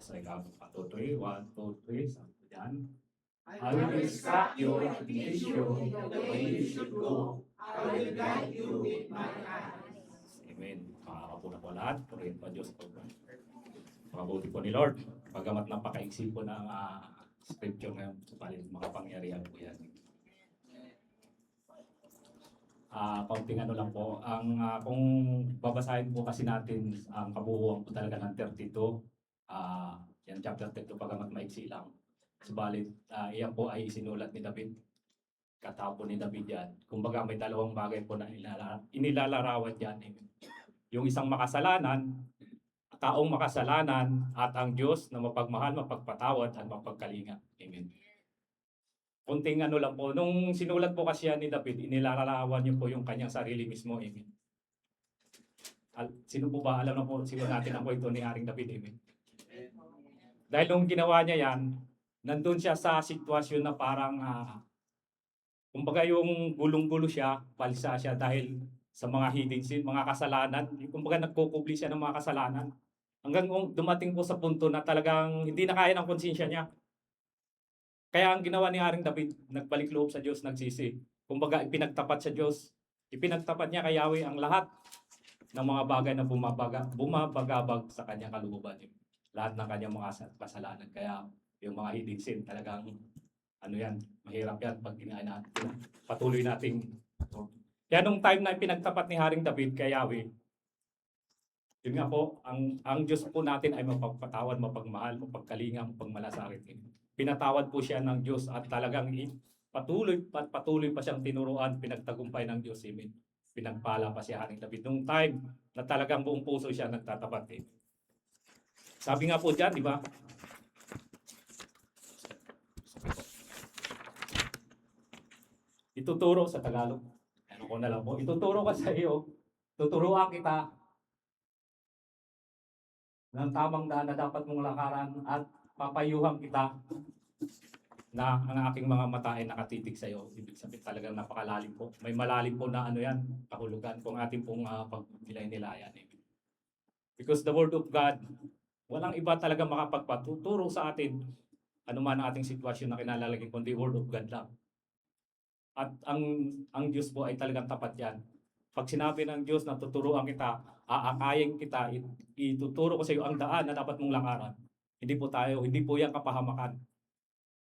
So, ikaw, 2, 3, 1, 2, 3, sabi ko dyan. I will instruct you and teach you the way you should go. I will guide you with my eyes. Amen. Makakapuna po lahat. Purihin po Diyos po. Makabuti po ni Lord. Bagamat napakaiksi po ng scripture ngayon, supalit makapangyarihan po yan. Kaunting ano lang po. Kung babasahin po kasi natin ang kabuuan po talaga ng 32, yan chapter 32, bagamat maiksi lang. Subalit, iyan po ay isinulat ni David. Katapon ni David yan. Kumbaga may dalawang bagay po na inilalarawan dyan. Yung isang makasalanan, taong makasalanan, at ang Diyos na mapagmahal, mapagpatawad, at mapagkalinga. Amen. Kunting ano lang po, nung sinulat po kasi yan ni David, inilalarawan niyo po yung kanyang sarili mismo. Amen. Sino po ba? Alam na po siguro natin ang kwento ni Haring David. Amen. Dahil nung ginawa niya yan, nandun siya sa sitwasyon na parang, kumbaga yung gulong-gulo siya, palsa siya dahil sa mga hidden sin, mga kasalanan. Kumbaga nagkukubli siya ng mga kasalanan. Hanggang dumating po sa punto na talagang hindi na kaya ng konsensya niya. Kaya ang ginawa ni Haring David, nagbalik loob sa Diyos, nagsisi. Kumbaga ipinagtapat sa Diyos. Ipinagtapat niya kay Yahweh ang lahat ng mga bagay na bumabagabag sa kanyang kalooban. Lahat ng kanyang mga kasalanan. Kaya yung mga hidden sin, talagang ano yan, mahirap yan pag ginahin natin. Patuloy nating. Kaya nung time na pinagtapat ni Haring David kay Yahweh, yun nga po, ang Diyos po natin ay mapagpatawad, mapagmahal, mapagkalinga, mapagmalasakit. Pinatawad po siya ng Diyos at talagang patuloy pa siyang tinuruan, pinagtagumpay ng Diyos. Amen. Pinagpala pa siya Haring David. Nung time na talagang buong puso siya nagtatapat. Sabi nga po dyan, di ba? Ituturo sa Tagalog. Ano ko na lang po. Ituturo ka sa iyo. Tuturuan kita ng tamang daan na dapat mong lakaran at papayuhan kita na ang aking mga mata ay nakatitig sa iyo. Ibig sabihin talagang napakalalim po. May malalim po na ano yan, kahulugan kung ating pong pagbilay-nilayan. Because the Word of God, walang iba talaga makapagpatuturo sa atin anuman ang ating sitwasyon na kinalalagay kundi Word of God lang. At ang Diyos po ay talagang tapat yan. Pag sinabi ng Diyos na tuturuan kita, aakayin kita, ituturo ko sa iyo ang daan na dapat mong lakaran. Hindi po yan kapahamakan,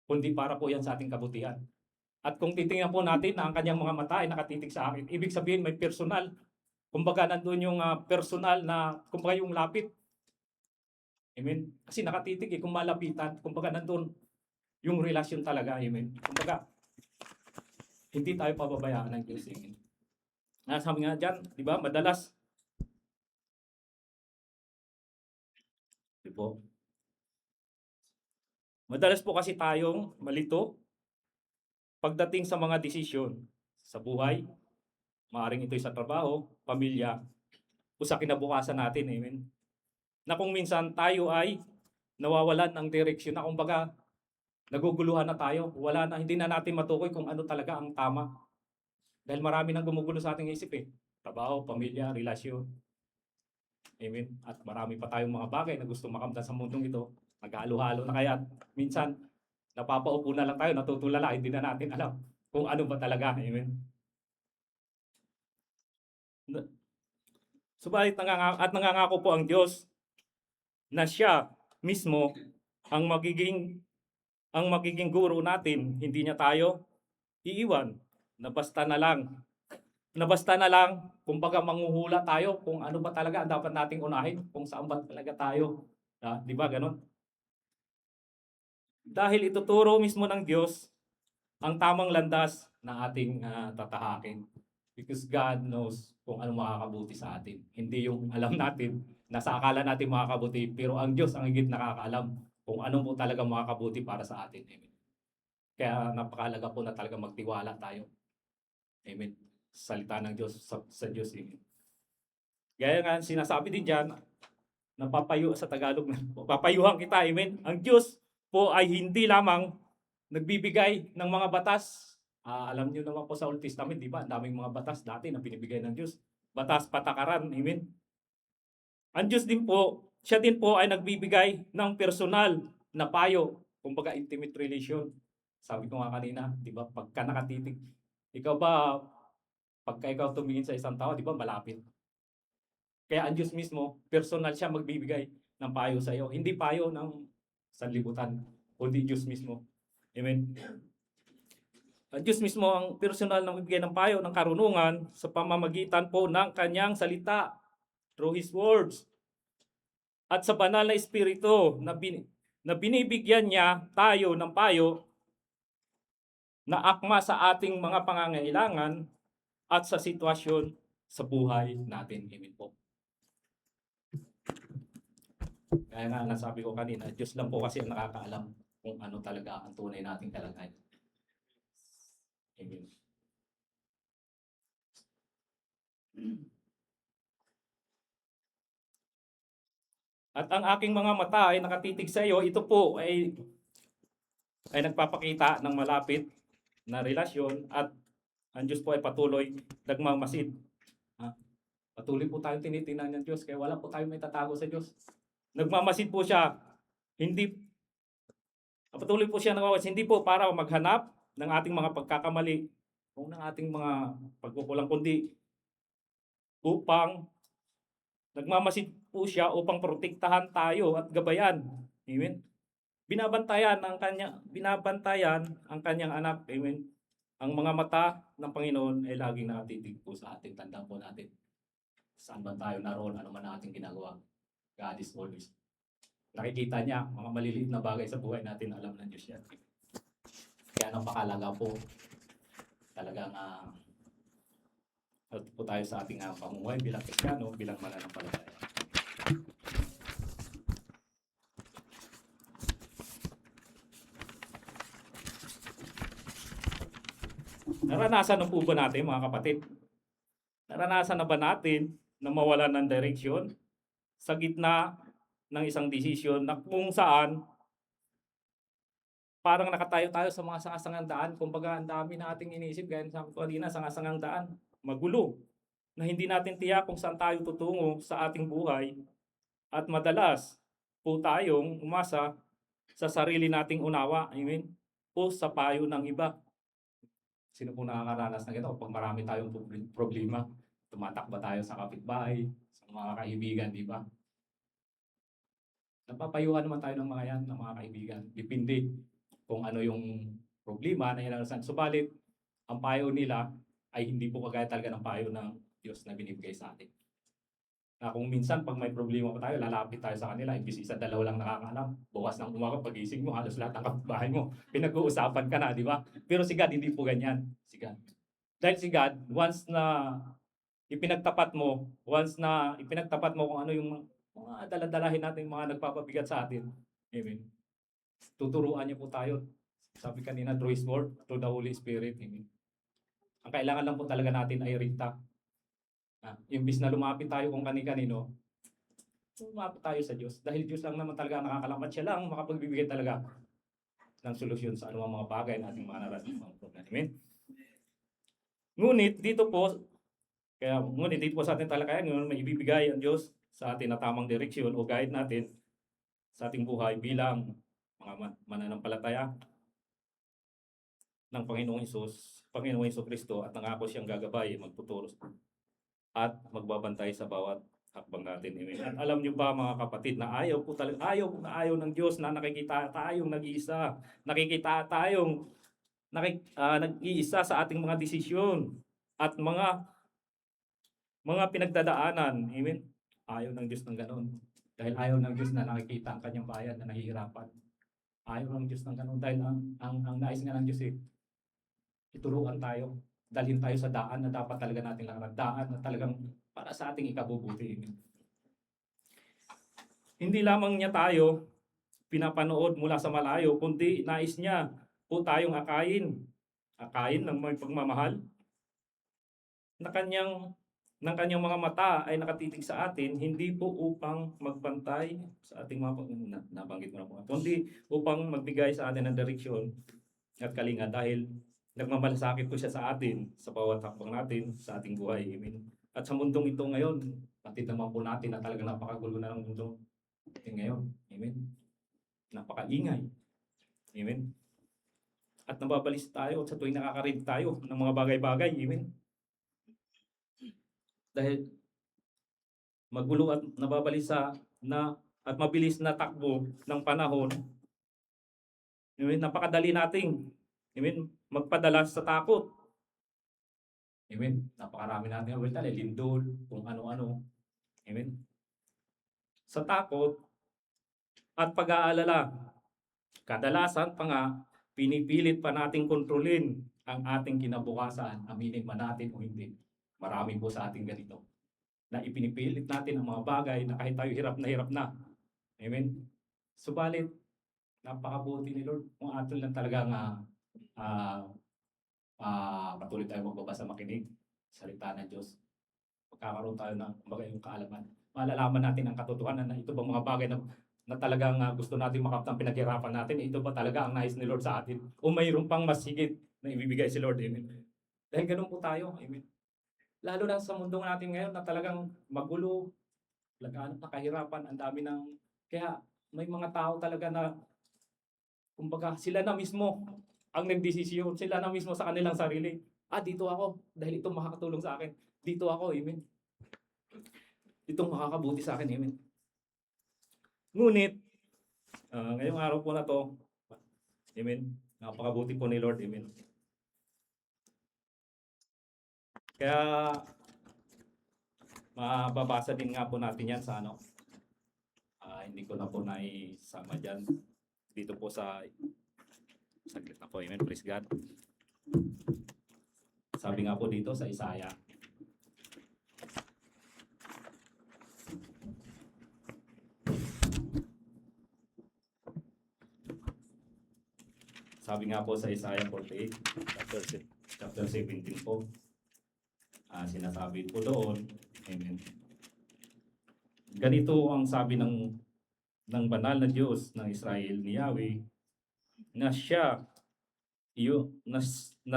kundi para po yan sa ating kabutihan. At kung titingnan po natin na ang kanyang mga mata ay nakatitig sa akin, ibig sabihin may personal. Kumbaga nandun yung personal na, kumbaga yung lapit. Amen? Kasi nakatitig kung malapitan, kumbaga nandun yung relasyon talaga. Amen? Kumbaga, hindi tayo pababayaan ng Diyos. Amen? Sabi nga dyan, di ba, madalas, di po, madalas po kasi tayong malito pagdating sa mga desisyon sa buhay, maaaring ito'y sa trabaho, pamilya, o sa kinabukasan natin. Amen? Na kung minsan tayo ay nawawalan ng direksyon na kumbaga naguguluhan na tayo, hindi na natin matukoy kung ano talaga ang tama. Dahil marami nang gumugulo sa ating isip trabaho, pamilya, relasyon. Amen? At marami pa tayong mga bagay na gusto makamtan sa mundong ito. Nag-halo-halo na kaya minsan napapaupo na lang tayo, natutulala, hindi na natin alam kung ano ba talaga. Amen? Subalit nangangako po ang Diyos na siya mismo ang magiging guro natin. Hindi niya tayo iiwan na basta na lang kumbaga manghuhula tayo kung ano ba talaga ang dapat nating unahin, kung saan ba talaga tayo. Di ba ganon? Dahil ituturo mismo ng Diyos ang tamang landas na ating tatahakin. Because God knows kung ano makakabuti sa atin. Hindi yung alam natin, nasa akala natin makakabuti, pero ang Diyos ang higit nakakaalam kung ano po talaga makakabuti para sa atin. Amen. Kaya napakahalaga po na talaga magtiwala tayo. Amen. Salita ng Diyos sa Diyos. Amen. Gaya nga sinasabi din dyan, napapayo sa Tagalog, papayuhan kita. Amen. Ang Diyos po ay hindi lamang nagbibigay ng mga batas. Alam niyo naman po sa Old Testament, di ba? Ang daming mga batas dati na binibigay ng Diyos. Batas, patakaran. Amen. Ang Diyos din po siya din po ay nagbibigay ng personal na payo, kumbaga intimate relation. Sabi ko nga kanina, di ba, pagka nakatitig, ikaw ba, pagka ikaw tumingin sa isang tao, di ba, malapit. Kaya ang Diyos mismo, personal siya magbibigay ng payo sa iyo. Hindi payo ng sanlibutan, kundi Diyos mismo. Amen. Ang Diyos mismo ang personal na magbibigay ng payo ng karunungan sa pamamagitan po ng kanyang salita, through His words. At sa banal na espiritu na binibigyan niya tayo ng payo na akma sa ating mga pangangailangan at sa sitwasyon sa buhay natin. Amen po. Kaya nga nasabi ko kanina, Diyos lang po kasi ang nakakaalam kung ano talaga ang tunay nating kalagayan. Amen. At ang aking mga mata ay nakatitig sa iyo, ito po ay nagpapakita ng malapit na relasyon at ang Diyos po ay patuloy nagmamasid. Patuloy po tayong tinitingnan ng Diyos, kaya wala po tayong may tatago sa Diyos. Nagmamasid po siya, patuloy po siya nagmamasid, hindi po para maghanap ng ating mga pagkakamali o ng ating mga pagkukulang, kundi upang nagmamasid po siya upang protektahan tayo at gabayan. Amen. Binabantayan ang kanyang anak. Amen. Ang mga mata ng Panginoon ay laging nakatitig po sa atin. Tandaan po natin. Saan ba tayo naroon? Ano man ang ating ginagawa? God is always. Nakikita niya mga maliliit na bagay sa buhay natin. Alam ng Diyos yan. Kaya napakalaga po. Talagang po tayo sa ating pamumuhay bilang Kristiyano, bilang mananampalataya. Naranasan na po ba natin, mga kapatid? Naranasan na ba natin na mawalan ng direksyon sa gitna ng isang desisyon na kung saan parang nakatayo tayo sa mga sangasangang daan? Kumbaga, ang dami na ating iniisip, gaya ng sabi ko kanina, sangasangang daan, magulo, na hindi natin tiyak kung saan tayo tutungo sa ating buhay, at madalas po tayong umasa sa sarili nating unawa, o sa payo ng iba. Sino po nakakaranas na ganito? Pag marami tayong problema, tumatakba tayo sa kapitbahay, sa mga kaibigan, di ba? Napapayuhan naman tayo ng mga yan, ng mga kaibigan. Depende kung ano yung problema na inalasan. Subalit, ang payo nila ay hindi po kagaya talaga ng payo ng Diyos na binibigay sa atin. Na kung minsan, pag may problema pa tayo, lalapit tayo sa kanila, imbis isa, dalawa lang nakakaalam. Bukas ng umaga, pagising mo, halos lahat ng kapitbahay mo, pinag-uusapan ka na, di ba? Pero si God, hindi po ganyan. Si God. Dahil si God, once na ipinagtapat mo kung ano yung mga daladalahin natin, mga nagpapabigat sa atin, amen, tuturuan niya po tayo. Sabi kanina, through His Word, through the Holy Spirit, amen. Ang kailangan lang po talaga natin ay rinta. Imbis na lumapit tayo kung kani-kanino, lumapit tayo sa Diyos. Dahil Diyos lang naman talaga nakakalamat. Siya lang makapagbibigay talaga ng solusyon sa anumang mga bagay na ating mga narating mga problema. Amen? Ngunit dito po sa ating talakayan, may ibibigay ang Diyos sa atin na tamang direksyon o guide natin sa ating buhay bilang mga mananampalataya ng Panginoong Hesus Kristo, at nangako siyang gagabay, magtuturo at magbabantay sa bawat hakbang natin. Amen. At alam niyo ba, mga kapatid, na ayaw ng Diyos na nakikita tayong nag-iisa. Nakikita tayong nag-iisa sa ating mga desisyon at mga pinagdadaanan. Amen. Ayaw ng Diyos ng ganoon. Dahil ayaw ng Diyos na nakikita ang kanyang bayan na nahihirapan. Ayaw ng Diyos ng ganoon dahil ang nais nga ng Diyos ituruan tayo. Dalhin tayo sa daan na dapat talaga natin lakad. Daan na talagang para sa ating ikabubuti. Hindi lamang niya tayo pinapanood mula sa malayo, kundi nais niya po tayong akayin ng may pagmamahal na ng kanyang mga mata ay nakatitig sa atin, hindi po upang magbantay sa ating mga nabanggit mo na po, kundi upang magbigay sa atin ng direksyon at kalinga, dahil nagmamalasakit po siya sa atin sa bawat hakbang natin sa ating buhay. Amen. At sa mundong ito ngayon, patid naman po natin na talaga napakagulo na ng mundo. Ngayon, amen. Napakaingay. Amen. At nababalis tayo sa tuwing nakakarinig tayo ng mga bagay-bagay. Amen. Dahil magulo at nababalis at mabilis na takbo ng panahon. Amen. Napakadali nating, amen, magpadala sa takot. Amen. Napakarami natin lindol, kung ano-ano. Amen. Sa takot at pag-aalala, kadalasan pa nga, pinipilit pa nating kontrolin ang ating kinabukasan, aminin man natin o hindi. Marami po sa ating ganito. Na ipinipilit natin ang mga bagay na kahit tayo hirap na. Amen. Subalit, napakabuti ni Lord kung atin lang talagang patuloy tayo magbabasa makinig salita ng Diyos. Magkakaroon tayo ng yung kaalaman. Malalaman natin ang katotohanan na ito bang mga bagay na talagang gusto natin makaptang pinaghirapan natin, ito ba talaga ang nais ni Lord sa atin? O mayroon pang mas higit na ibibigay si Lord? Amen. Dahil ganun po tayo. Amen. Lalo na sa mundo natin ngayon na talagang magulo, laganap na kahirapan, ang dami ng... Kaya may mga tao talaga na, kumbaga, sila na mismo ang nagdesisyon. Sila na mismo sa kanilang sarili. Dito ako dahil ito makakatulong sa akin. Dito ako, amen. Itong makakabuti sa akin, amen. Ngunit, ngayong araw po na to, amen, napakabuti po ni Lord, amen. Kaya, mababasa din nga po natin yan sa hindi ko na po naisama dyan. Dito po saglit na po, amen, praise God. Sabi nga po dito sa Isaiah, sabi nga po sa Isaiah 48, chapter 17 po, sinasabi po doon, amen. Ganito ang sabi ng banal na Diyos ng Israel ni Yahweh, na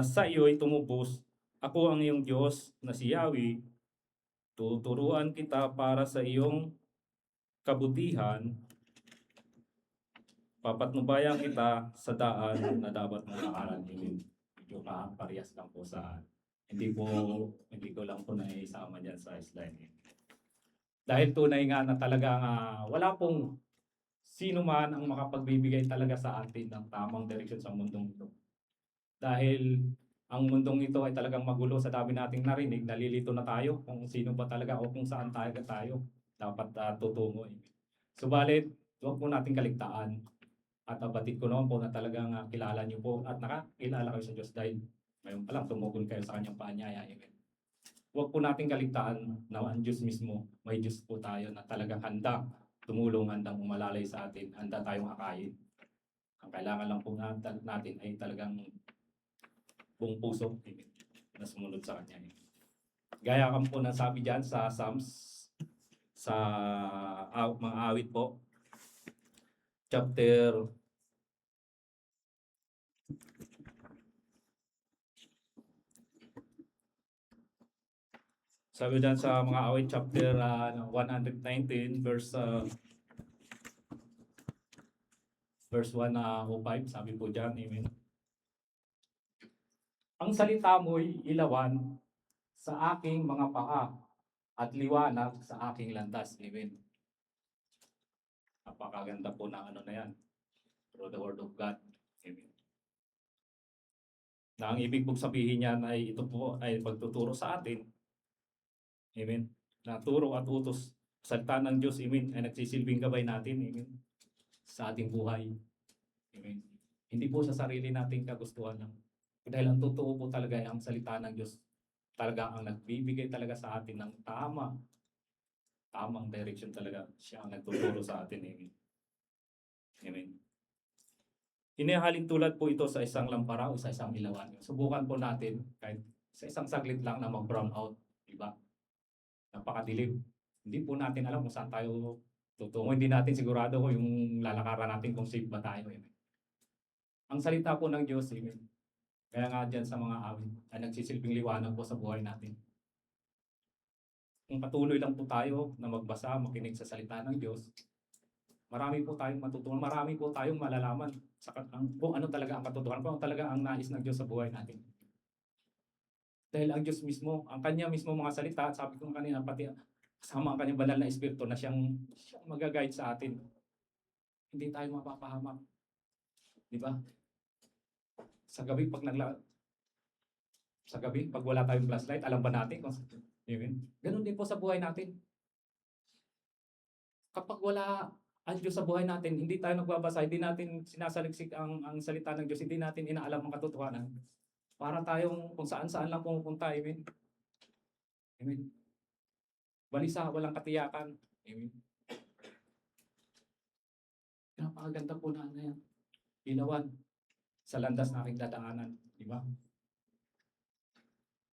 sa iyo ay tumubos, ako ang iyong Diyos na si Yahweh, tuturuan kita para sa iyong kabutihan, papatnubayan kita sa daan na dapat mong aaranin. Medyo parehas lang po hindi ko lang po naisama dyan sa slide. Dahil tunay nga na talagang wala pong sino man ang makapagbibigay talaga sa atin ng tamang direksyon sa mundong ito. Dahil ang mundong ito ay talagang magulo, sa dami nating narinig, nalilito na tayo kung sino ba talaga o kung saan tayo dapat tutungo. Subalit, huwag po nating kaligtaan. At batid ko naman po na talagang kilala niyo po at nakakilala kayo sa Diyos dahil ngayon pa lang tumugon kayo sa kanyang paanyaya. Amen. Huwag po nating kaligtaan na ang Diyos mismo, may Diyos po tayo na talagang handa tumulong, handang umalalay sa atin, handa tayong akayin. Ang kailangan lang po natin ay talagang buong puso, amen, na sumunod sa Kanya. Gaya kan po ng sabi dyan sa Psalms, sa mga awit po, chapter 119 verse 105, sabi po dyan, amen. Ang salita mo'y ilawan sa aking mga paa at liwanag sa aking landas, amen. Napakaganda po na na yan, through the word of God, amen. Na ang ibig pong sabihin niyan ay ito po ay pagtuturo sa atin, amen, na turo at utos, salita ng Diyos, amen, ay nagsisilbing gabay natin, amen, sa ating buhay, amen. Hindi po sa sarili nating kagustuhan lang, dahil ang totoo po talaga ay ang salita ng Diyos talaga ang nagbibigay talaga sa atin ng tamang direction talaga. Siya ang nagtuturo sa atin, amen. Amen. Inihalin tulad po ito sa isang lampara o sa isang ilawan. Subukan po natin kahit sa isang saglit lang na mag-brown out, diba? Napakadilim. Hindi po natin alam kung saan tayo tutungo. Hindi natin sigurado kung yung lalakaran natin kung safe ba tayo. Amen. Ang salita po ng Diyos, amen. Kaya nga dyan sa mga awit ay nagsisilbing liwanag po sa buhay natin. Kung patuloy lang po tayo na magbasa, makinig sa salita ng Diyos, Marami po tayong matutunan, marami po tayong malalaman sa kung ano talaga ang katotohanan, kung ano talaga ang nais ng Diyos sa buhay natin. Dahil ang Diyos mismo, ang kanya mismo mga salita, sabi ko kanina, pati kasama ang kanyang banal na espiritu na siyang mag-guide sa atin. Hindi tayo mapapahamak. Di ba? Sa gabi, pag wala tayong flashlight, alam ba natin kung amen? Ganun din po sa buhay natin. Kapag wala ang Diyos sa buhay natin, hindi tayo nagbabasa, hindi natin sinasaliksik ang salita ng Diyos, hindi natin inaalam ang katotohanan. Para tayong kung saan-saan lang pumupunta, amen? Amen. Balisa, walang katiyakan. Amen. Napakaganda po na yan. Ilawan sa landas na aking dadaanan. Di ba?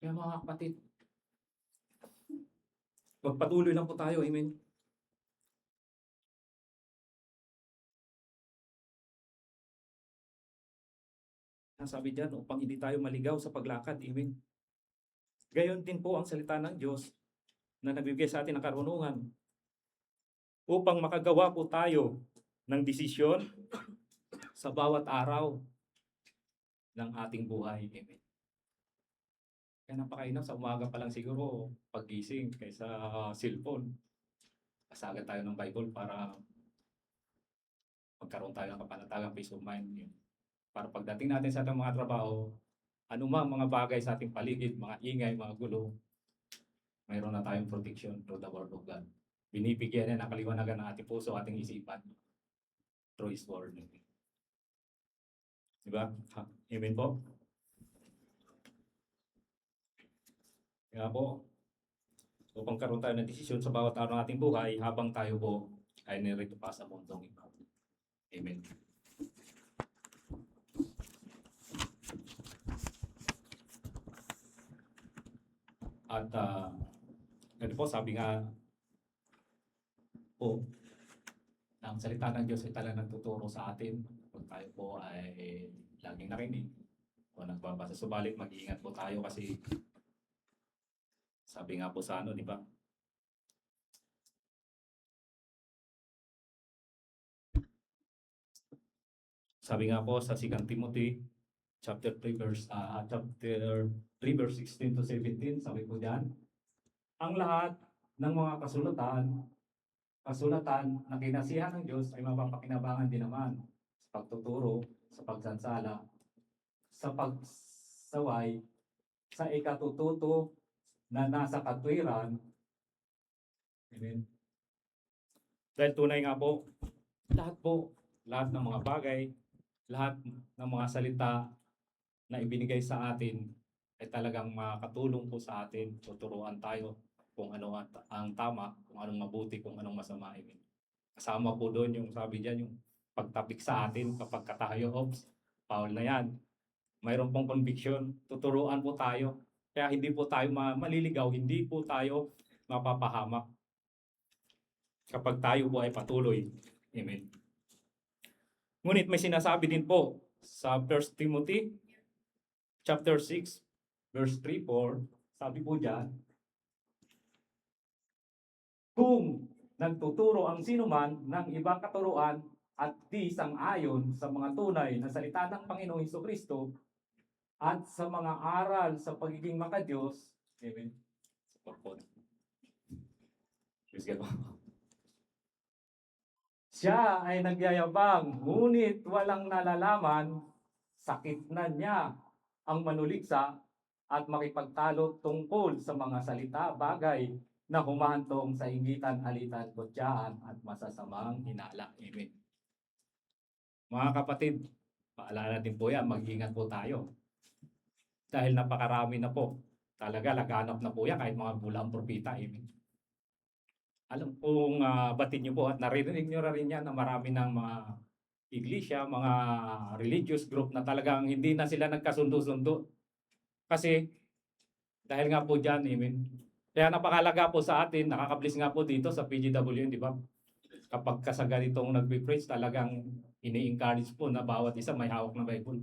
Kaya mga kapatid, magpatuloy lang po tayo. Amen. Sabi diyan, upang hindi tayo maligaw sa paglakad. Amen. Gayon din po ang salita ng Diyos na nabibigay sa atin ng karunungan upang makagawa po tayo ng desisyon sa bawat araw ng ating buhay. Amen. Kaya napakainam sa umaga pa lang siguro paggising kaysa cellphone. Kasagad tayo ng Bible para magkaroon tayo ng kapanatagang peace of mind. Yun. Para pagdating natin sa ating mga trabaho, anumang mga bagay sa ating paligid, mga ingay, mga gulo, mayroon na tayong protection through the Word of God. Binibigyan niya ng kaliwanagan ng ating puso, ating isipan through His Word. Diba? Amen po? Kaya po, upang karoon tayo ng desisyon sa bawat araw ng ating buhay habang tayo po ay nirito pa sa mundong ito. Amen. At ganito po, sabi nga po, ang salita ng Diyos ay talagang nagtuturo sa atin kung tayo po ay laging narinig o nagbabasa. Subalit mag-iingat po tayo kasi sabi nga po sa ano, di ba? Sabi nga po sa 2 Timothy chapter 3 verse 16 to 17, sabi po diyan, ang lahat ng mga kasulatan na kinasihan ng Diyos ay mapapakinabangan din naman sa pagtuturo, sa pagsansala, sa pagsaway, sa ikatututo na nasa katwiran. Amen. Dahil tunay nga po, lahat ng mga bagay, lahat ng mga salita na ibinigay sa atin ay talagang makakatulong po sa atin, tuturuan tayo kung ano ang tama, kung anong mabuti, kung anong masama. Amen. Kasama po doon yung sabi diyan, yung pagtapik sa atin kapag tayo, foul na yan. Mayroon pong conviction, tuturuan po tayo. Kaya hindi po tayo maliligaw, hindi po tayo mapapahamak kapag tayo po ay patuloy. Amen. Ngunit may sinasabi din po sa 1 Timothy chapter 6 verse 3-4, sabi po diyan, kung nagtuturo ang sinuman ng ibang katuruan at di sang-ayon sa mga tunay na salita ng Panginoong Hesukristo at sa mga aral sa pagiging makadiyos, amen. Siya ay nagyayabang, ngunit walang nalalaman, sakit na niya ang manuliksa at makipagtalo tungkol sa mga salita, bagay na humahantong sa ingitan, alitan, kutsaan at masasamang hinala. Amen. Mga kapatid, paalala din po yan, mag-ingat po tayo. Dahil napakarami na po. Talaga, laganap na po yan kahit mga bulang propita. Amen. Alam kong batid niyo po at naririnig niyo rin yan na marami ng mga iglesia, mga religious group na talagang hindi na sila nagkasundo-sundo. Kasi dahil nga po dyan, amen. Kaya napakalaga po sa atin, nakakablis nga po dito sa PGWN, di ba? Kapag sa ganitong nagbe-preach, talagang ini-encourage po na bawat isa may hawak na Bible.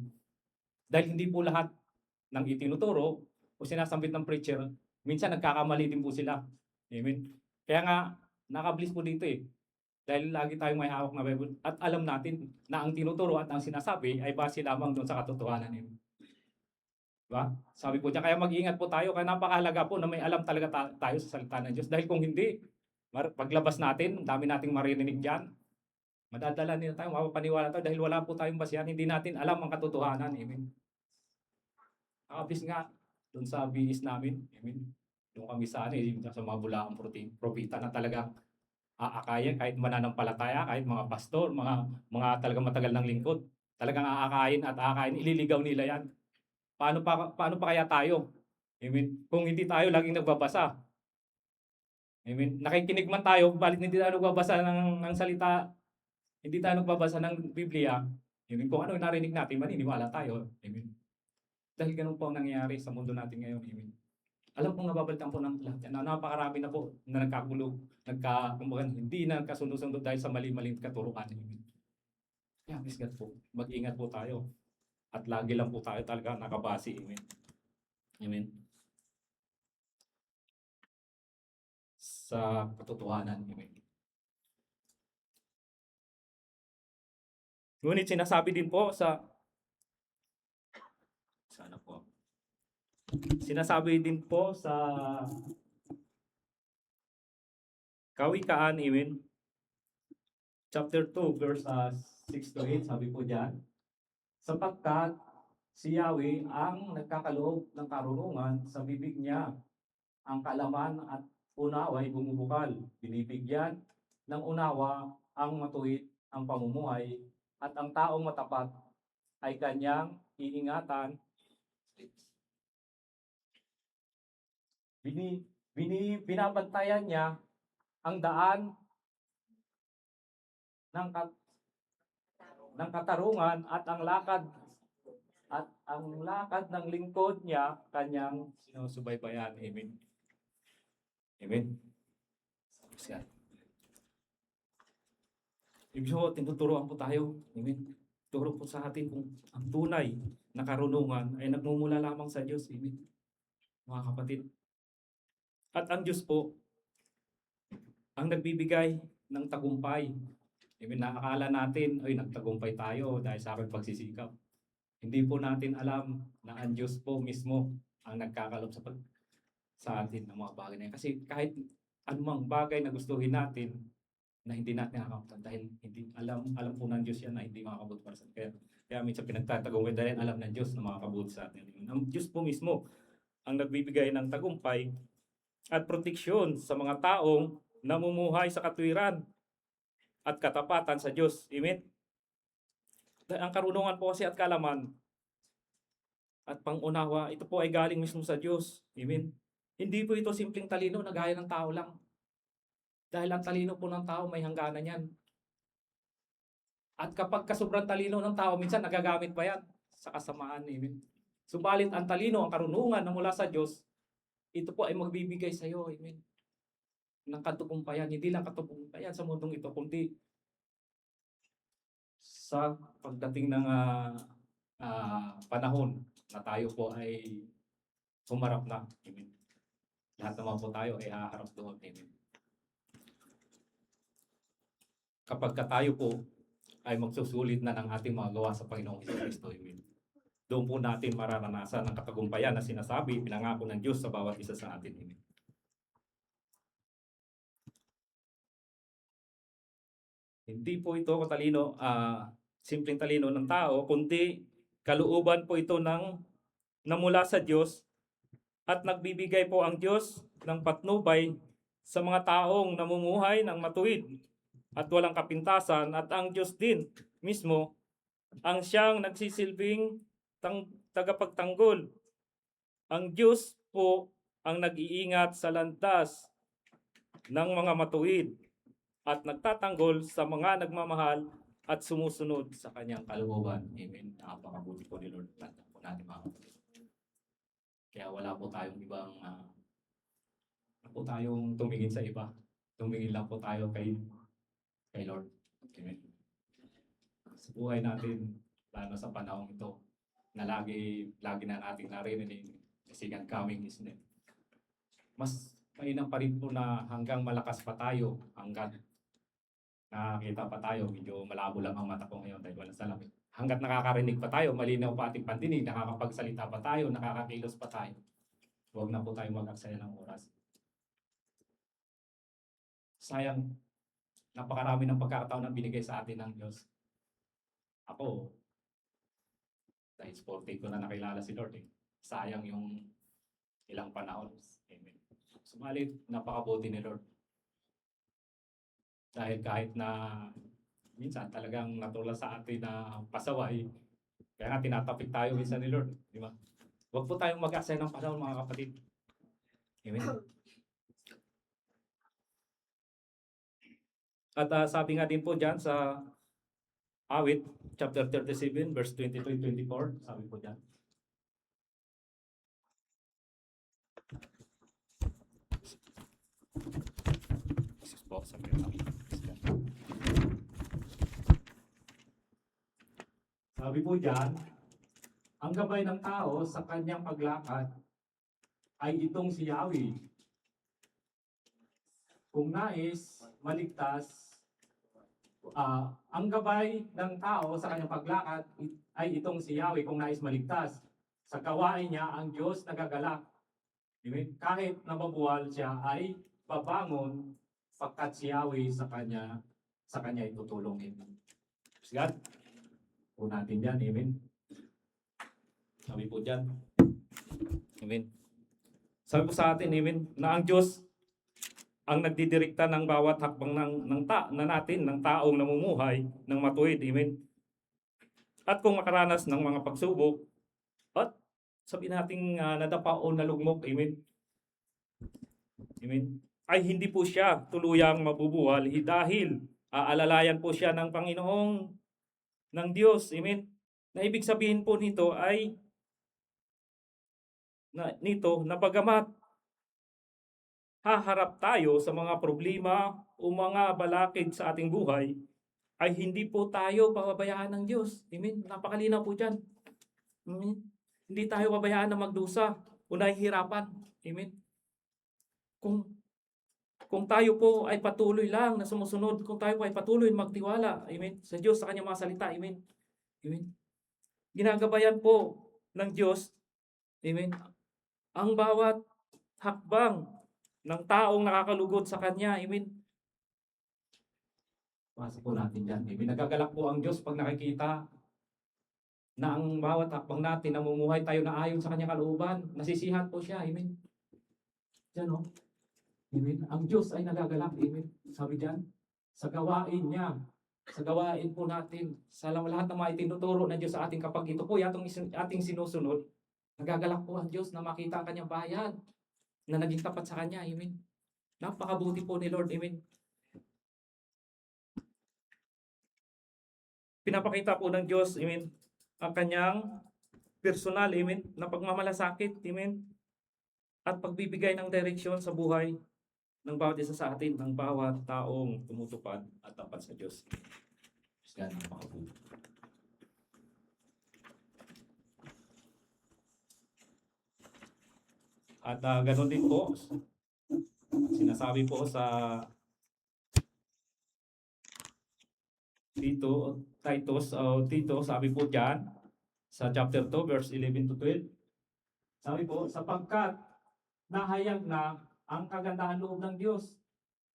Dahil hindi po lahat ng itinuturo o sinasambit ng preacher, minsan nagkakamali din po sila. Amen. Kaya nga, nakablis po dito eh. Dahil lagi tayong may hawak na Bible at alam natin na ang tinuturo at ang sinasabi ay base lamang doon sa katotohanan nito. Diba? Sabi po niya, kaya mag-ingat po tayo, kaya napakahalaga po na may alam talaga tayo sa salita ng Diyos. Dahil kung hindi, paglabas natin, dami nating maririnig dyan. Madadala nila tayo, mapapaniwala tayo dahil wala po tayong basihan, hindi natin alam ang katotohanan. Amen. Nakabis nga, doon sa BS namin, amen. Doon kami sa mga bulaang propita na talagang aakayin kahit mananampalataya, kahit mga pastor, mga talagang matagal ng lingkod. Talagang aakayin at aakayin, ililigaw nila yan. Paano pa kaya tayo? Amen. Kung hindi tayo laging nagbabasa. Amen. Nakikinig man tayo, balit hindi tayo nagbabasa ng salita, hindi tayo nagbabasa ng Biblia. Amen. Kung ano yung narinig natin, maniniwala tayo. Amen. Dahil ganun po ang nangyayari sa mundo natin ngayon. Amen. Alam kong nababalitan po ng lahat yan, na napakarami na po na nagkagulo, hindi na nagkasundo-sundo dahil sa mali-maling katuruan. Amen. Kaya misgat po, mag-ingat po tayo. At lagi lang po tayo talaga nakabase. Amen. Amen. Sa katotohanan. Amen. Ngunit sinasabi din po sinasabi din po sa Kawikaan, amen. Chapter 2, verse 6 to 8, sabi po diyan, sapagkat si Yahweh ang nagkakaloob ng karunungan sa bibig niya, ang kaalaman at unawa ay bumubukal, binibigyan ng unawa ang matuwid ang pamumuhay, at ang taong matapat ay kanyang iingatan. Binabantayan niya ang daan ng katarungan at ang lakad ng lingkod niya kanyang sinusubaybayan. Amen. Amen. Ibig sabihin, tinuturuan po tayo. Amen. Turo po sa atin kung ang tunay na karunungan ay nagmumula lamang sa Diyos. Amen. Mga kapatid. At ang Diyos po ang nagbibigay ng tagumpay. Amen. Nakakala natin, ay nagtagumpay tayo dahil sa aking pagsisikap. Hindi po natin alam na ang Diyos po mismo ang nagkakalob sa atin ng mga bagay na yan. Kasi kahit anumang bagay na gustuhin natin na hindi natin nakakabutan dahil hindi alam po ng Diyos yan na hindi makakabuti para sa atin. Kaya minsan pinagtatagumpay dahil alam ng Diyos na makakabuti sa atin. Ang Diyos po mismo ang nagbibigay ng tagumpay at proteksyon sa mga taong namumuhay sa katwiran at katapatan sa Diyos. Amen. Ang karunungan po kasi at kaalaman at pangunawa, ito po ay galing mismo sa Diyos. Amen. Hindi po ito simpleng talino na gaya ng tao lang. Dahil ang talino po ng tao may hangganan yan. At kapag kasobrang talino ng tao, minsan nagagamit pa yan sa kasamaan. Amen. Subalit ang talino, ang karunungan na mula sa Diyos, ito po ay magbibigay sa iyo. Amen. Ng katagumpayan. Hindi lang katagumpayan sa mundong ito, kundi sa pagdating ng panahon na tayo po ay humarap na. Amen. Lahat naman po tayo ay haharap doon. Amen. Kapag tayo po ay magsusulit na ng ating mga gawa sa Panginoong Kristo. Amen. Doon po natin mararanasan ang katagumpayan na sinasabi, pinangako ng Diyos sa bawat isa sa atin. Amen. Hindi po ito katalino, simpleng talino ng tao, kundi kalooban po ito namula sa Diyos at nagbibigay po ang Diyos ng patnubay sa mga taong namumuhay ng matuwid at walang kapintasan, at ang Diyos din mismo ang siyang nagsisilbing tagapagtanggol. Ang Diyos po ang nag-iingat sa landas ng mga matuwid at nagtatanggol sa mga nagmamahal at sumusunod sa kanyang kalooban. Amen. Napakabuti po ni Lord. Tanda po natin mga kapatid. Kaya wala po tayong ibang tumingin sa iba. Tumingin lang po tayo kay Lord. Amen. Sa buhay natin, lalo sa panahon ito, na lagi na natin narinig, kasi God coming is near. Mas mainam pa rin po na hanggang malakas pa tayo, hanggang Nakakita pa tayo, medyo malabo lang ang mata ko ngayon dahil walang salamin. Hangga't nakakarinig pa tayo, malinaw pa ating pandinig, nakakapagsalita pa tayo, nakakakilos pa tayo. Huwag na po tayo mag-aksaya ng oras. Sayang, napakarami ng pagkakataon na binigay sa atin ng Diyos. Ako, dahil 40 ko na nakilala si Lord sayang yung ilang panahon. Amen. Subalit, napakabuti ni Lord. Dahil kahit na minsan talagang natulad sa atin na pasaway, kaya nga tinatapik tayo minsan ni Lord. Di ba? Huwag po tayong mag-aksaya ng panahon, mga kapatid. Amen. At sabi nga din po dyan sa Awit, chapter 37, verse 22-24, sabi po dyan. Sabi po dyan, ang gabay ng tao sa kanyang paglakad ay itong si Yahweh. Kung nais maligtas, ang gabay ng tao sa kanyang paglakad ay itong si Yahweh kung nais maligtas. Sa gawain niya, ang Diyos nagagalak. Kahit nababuwal siya ay babangon pagkat si Yahweh sa kanya itutulong. God, po natin dyan. Amen. Sabi po dyan. Amen. Sabi po sa atin, amen, na ang Diyos ang nagdidirekta ng bawat hakbang ng taong namumuhay ng matuwid. Amen. At kung makaranas ng mga pagsubok, at sabi natin nadapa o nalugmok, amen. Amen. Ay hindi po siya tuluyang mabubuwal dahil aalalayan po siya ng Panginoong ng Diyos. Amen. Na ibig sabihin po nito ay na bagamat haharap tayo sa mga problema o mga balakid sa ating buhay, ay hindi po tayo pababayaan ng Diyos. Amen. Napakalinaw po dyan. Amen. Hindi tayo pabayaan na magdusa o nahihirapan. Amen. Kung tayo po ay patuloy lang na sumusunod, kung tayo po ay patuloy magtiwala, amen, sa Diyos, sa kanyang mga salita, amen. Amen. Ginagabayan po ng Diyos, amen, ang bawat hakbang ng taong nakakalugod sa kanya, amen. Pasok po natin dyan, amen. Nagagalak po ang Diyos pag nakikita na ang bawat hakbang natin, namumuhay tayo na ayon sa kanyang kalooban, nasisihan po siya, amen. Diyan, no? Amen. Ang Diyos ay nagagalak, amen. Sabi diyan, sa gawain niya, sa gawain po natin, sa lahat ng mga itinuturo ng Diyos sa ating kapag ito po ating sinusunod, nagagalak po ang Diyos na makita ang kanyang bayan na naging tapat sa kanya, amen. Napakabuti po ni Lord, amen. Pinapakita po ng Diyos, amen, ang kanyang personal, amen, na pagmamalasakit, amen, at pagbibigay ng direksyon sa buhay ng bawat isa sa atin, ng bawat taong tumutupad at tapat sa Diyos. Yan ang makabuti. At ganoon din po, sinasabi po sa Tito, sabi po dyan, sa chapter 2, verse 11-12, sabi po, sapagkat nahayag na ang kagandahan loob ng Diyos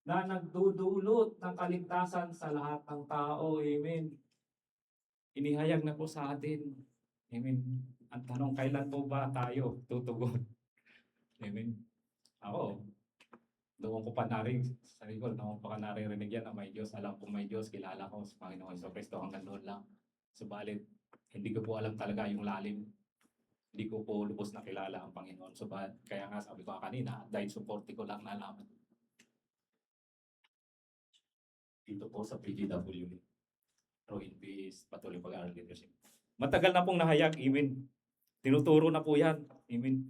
na nagdudulot ng kaligtasan sa lahat ng tao. Amen. Inihayag na po sa atin. Amen. Ang tanong, kailan po ba tayo tutugon? Amen. Ako, doon ko pa narinig, sabi ko, doon ko pa naririnig yan na may Diyos. Alam ko may Diyos, kilala ko sa Panginoon Jesucristo, hanggang doon lang. Subalit, hindi ko po alam talaga yung lalim. Hindi ko po lubos na kilala ang Panginoon. Kaya nga sabi ko kanina, dahil suporti ko lang nalaman. Dito po sa PGW, Grow in Peace, patuloy pag-aaral leadership. Matagal na pong nahayag, amen. Tinuturo na po yan, amen.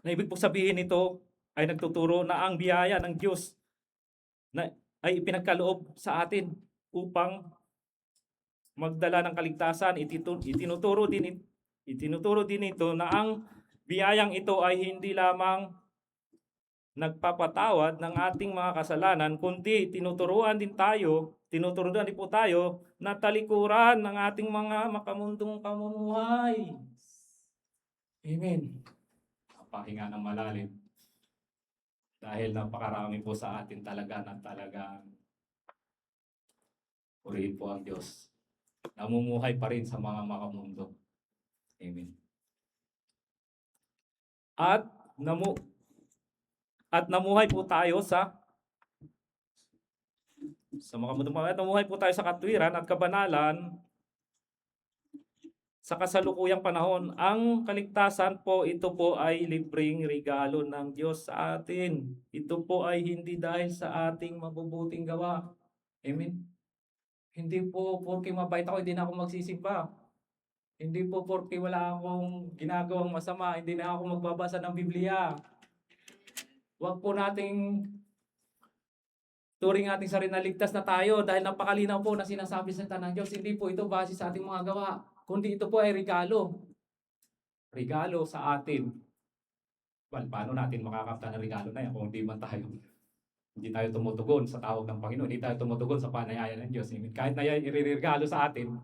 Na ibig po sabihin nito ay nagtuturo na ang biyaya ng Diyos na ay ipinagkaloob sa atin upang magdala ng kaligtasan. Itinuturo din ito na ang biyayang ito ay hindi lamang nagpapatawad ng ating mga kasalanan, kundi tinuturuan din po tayo na talikuran ng ating mga makamundong pamumuhay. Amen. Pahinga ng malalim. Dahil napakarami po sa atin talaga na talagang purihin po ang Diyos. Namumuhay pa rin sa mga makamundo. Amen. At namuhay po tayo sa mga namuhay po tayo sa katwiran at kabanalan sa kasalukuyang panahon. Ang kaligtasan po, ito po ay libreng regalo ng Diyos sa atin. Ito po ay hindi dahil sa ating mabubuting gawa. Amen. Hindi po porke mabait ako, hindi na ako magsisimba. Hindi po porke wala akong ginagawang masama, hindi na ako magbabasa ng Biblia. Huwag po nating turing ating sarili na ligtas na tayo dahil napakalinaw po na sinasabi sa ng Diyos. Hindi po ito base sa ating mga gawa, kundi ito po ay regalo. Regalo sa atin. Well, paano natin makakapta ng regalo na yan kung hindi tayo tumutugon sa tawag ng Panginoon, hindi tayo tumutugon sa panayaya ng Diyos. Kahit na yan iririgalo sa atin,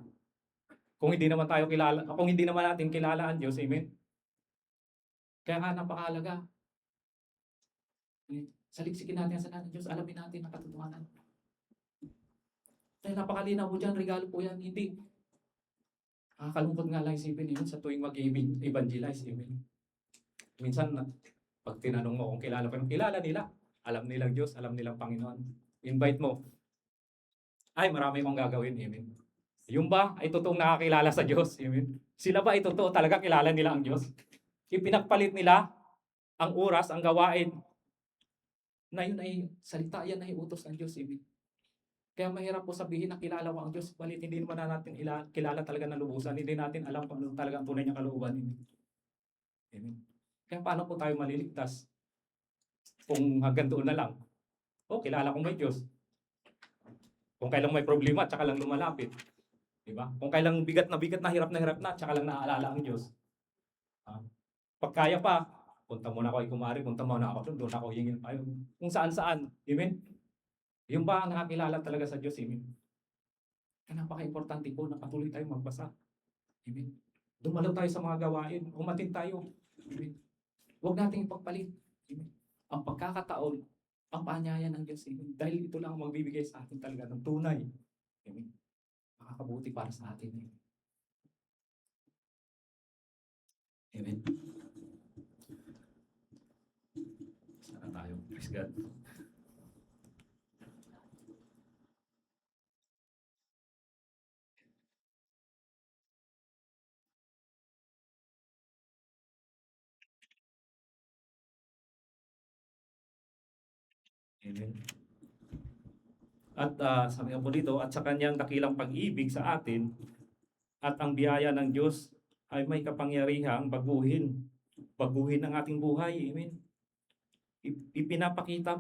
kung hindi naman natin kilala ang Diyos, amen. Kaya nga napakahalaga. Saliksikin natin ang salita ng Diyos, alamin natin ang katotohanan. Dahil napakalinaw po dyan, regalo po yan, hindi. Nakakalungkot nga lang isipin yun sa tuwing mag-evangelize, amen. Minsan, pag tinanong mo kung kilala nila. Alam nilang Diyos, alam nilang Panginoon. Invite mo. Ay, marami mong gagawin. Amen. Yung ba ay totoong nakakilala sa Diyos? Amen. Sila ba ay totoo talaga kilala nila ang Diyos? Ipinagpalit nila ang oras, ang gawain na yun ay salita, yan ay utos ng Diyos. Amen. Kaya mahirap po sabihin na kilala ko ang Diyos, balit hindi naman natin kilala talaga ng lubusan. Hindi natin alam kung ano talaga ang tunay niyang kalooban. Amen. Kaya paano po tayo maliligtas? Kung hanggang doon na lang, kilala kong may Diyos. Kung kailang may problema, tsaka lang lumalapit. Diba? Kung kailang bigat na hirap na, tsaka lang naaalala ang Diyos. Pag kaya pa, punta muna ako kay kumari, punta muna ako doon ako hingin pa yun. Kung saan-saan. Amen? Yung ba ang nakakilala talaga sa Diyos? Amen? Kaya napaka-importante po na patuloy tayong magbasa. Amen? Dumalaw tayo sa mga gawain. Umatin tayo. Amen? Huwag nating ipagpalit. Amen? Ang pagkakataon, ang paanyaya ng Diyos. Amen. Dahil ito lang ang magbibigay sa atin talaga ng tunay. Amen. Makakabuti para sa atin. Amen. Sana tayo. Praise God. Amen. At sabi po dito, at sa kanyang dakilang pag-ibig sa atin, at ang biyaya ng Diyos ay may kapangyarihang baguhin ang ating buhay. Amen. Ipinapakita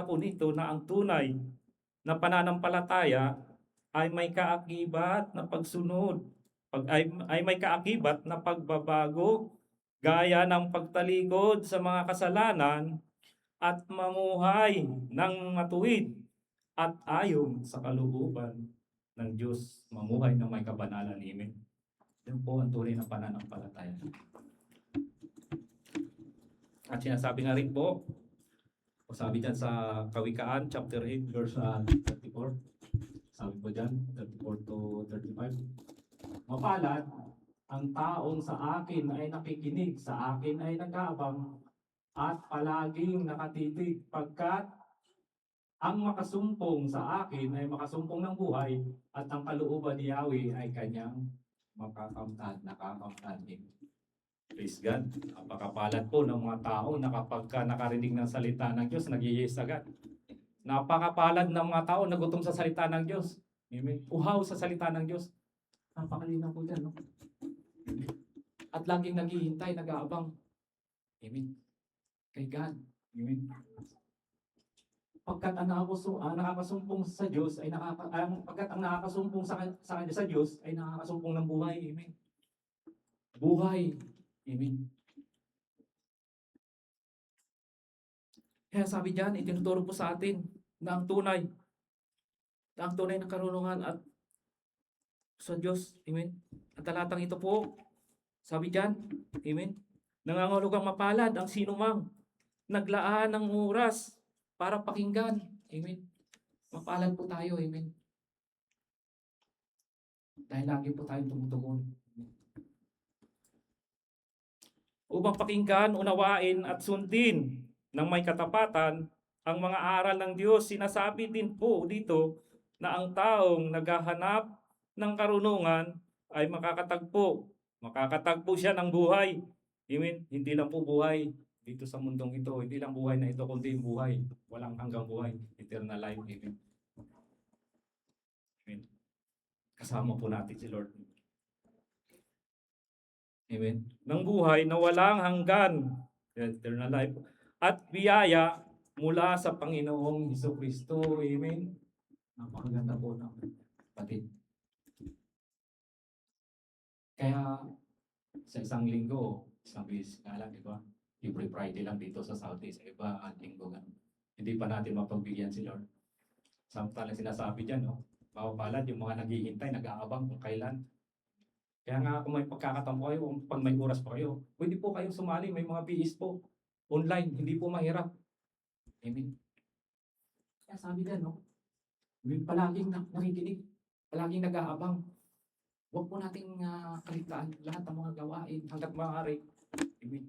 po nito na ang tunay na pananampalataya ay may kaakibat na pagsunod, ay may kaakibat na pagbabago, gaya ng pagtalikod sa mga kasalanan at mamuhay ng matuwid at ayon sa kalooban ng Diyos, mamuhay ng may kabanalan. Amen. Yan po ang tunay na pananampalataya. At sinasabi nga rin po, sabi dyan sa Kawikaan, chapter 8, verse 34. Sabi po dyan, 34 to 35. Mapalad ang taong sa akin ay nakikinig, sa akin ay nag-aabang, at palaging nakatitig, pagkat ang makasumpong sa akin ay makasumpong ng buhay, at ang kalooban ni Yahweh ay kanyang makakamtan. Praise God. Napakapalad po ng mga tao na kapag nakarinig ng salita ng Diyos, nag-i-yes agad. Napakapalad ng mga tao na gutom sa salita ng Diyos. Amen. Uhaw sa salita ng Diyos. Napakalinaw po dyan, no? At laging naghihintay, nag-aabang. Amen. Kay God. Amen. Pagkat ang nakakasumpong sa Diyos ay pagkat ang nakakasumpong sa kanya sa Diyos ay nakakasumpong ng buhay. Amen. Buhay. Amen. Kaya sabi diyan, itinuturo po sa atin na ang tunay na karunungan at sa Diyos, amen. At talatang ito po, sabi diyan, amen, nangangahulugang mapalad ang sinumang naglaan ng oras para pakinggan, amen. Mapalad po tayo, amen. Dahil lagi po tayong tumutugon. Upang pakinggan, unawain at sundin ng may katapatan ang mga aral ng Diyos. Sinasabi din po dito na ang taong naghahanap ng karunungan ay makakatagpo. Makakatagpo siya ng buhay. Amen? Hindi lang po buhay dito sa mundong ito. Hindi lang buhay na ito, kundi buhay. Walang hanggang buhay. Eternal life. Amen. Amen. Kasama po natin si Lord. Amen. Ng buhay na walang hanggan, eternal life, at biyaya mula sa Panginoong Hesukristo. Amen. Napakaganda po ng kapatid. Kaya sa isang linggo, isang beses nga lang, di ba? Every Friday lang dito sa Southeast, iba ang linggo. Hindi pa natin mapagbigyan si Lord. Samantalang sinasabi dyan, no? Mapapalad yung mga naghihintay, nag-aabang kung kailan. Kaya nga kung may pagkakataon po kayo, pag may oras pa kayo, pwede po kayong sumali, may mga BS po. Online, hindi po mahirap. Amen. Kaya sabi din, no? Palaging nakikinig, palaging nag-aabang. Huwag po nating kaligtaan lahat ng mga gawain hanggat maaari. Amen.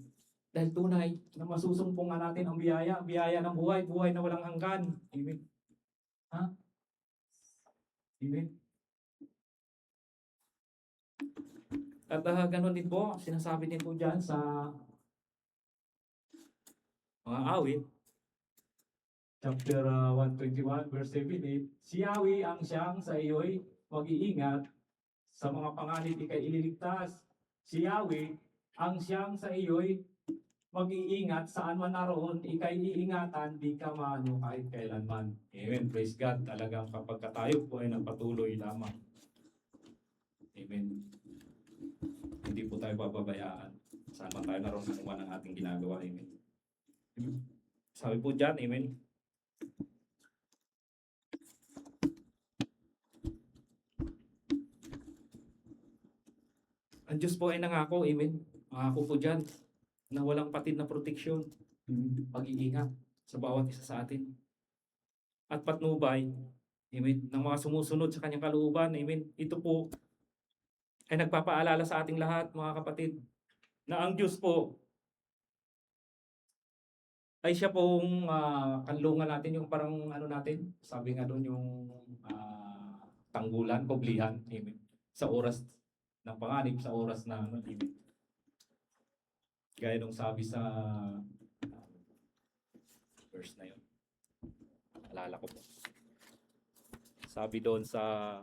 Dahil tunay na masusumpong nga natin ang biyaya, biyaya ng buhay, buhay na walang hanggan. Amen. Ha? Amen. At ganun din po, sinasabi din po dyan sa mga awit, chapter 121, verse 78, si Yahweh ang siyang sa iyo'y mag-iingat, sa mga panganib ikay ililigtas. Si Yahweh ang siyang sa iyo'y mag-iingat, saan man naroon, ikay iingatan, di ka maano kahit kailanman. Amen. Praise God. Talagang kapag tayo po ay nagpatuloy lamang. Amen. Hindi po tayo papabayaan. Saan man tayo naroon sa ng ating ginagawa. Amen. Sabi po dyan, amen. Ang Diyos po ay nangako, amen. Nangako po dyan na walang patid na proteksyon, pag-iingat sa bawat isa sa atin. At patnubay, amen, ng mga sumusunod sa kanyang kalooban, amen. Ito po ay nagpapaalala sa ating lahat, mga kapatid, na ang Diyos po ay siya pong kanlungan natin, yung parang ano natin, sabi nga doon yung tanggulan, kublihan, amen, sa oras ng panganib, sa oras na amen. Gaya nung sabi sa verse na yun, alala ko po. Sabi doon sa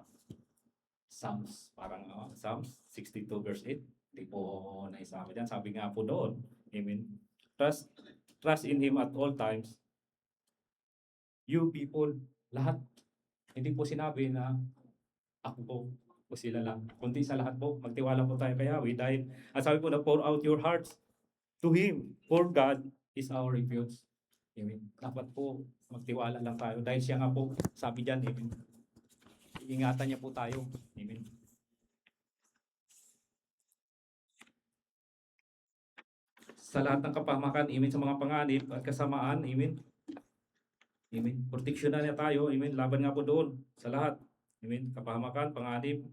Psalms, parang Psalms 62 verse 8, hindi po naisama dyan. Sabi nga po doon, amen, trust in Him at all times. You people, lahat. Hindi po sinabi na ako po o sila lang. Kundi sa lahat po, magtiwala po tayo kay Yahweh. Dahil, at sabi po na pour out your hearts to Him, for God is our refuge. Amen. Dapat po magtiwala lang tayo. Dahil siya nga po, sabi dyan, amen, iingatan niya po tayo. Amen. Sa lahat ng kapahamakan, amen, sa mga panganib at kasamaan, amen. Amen. Proteksyonan niya tayo, amen. Laban nga po doon sa lahat. Amen. Kapahamakan, panganib,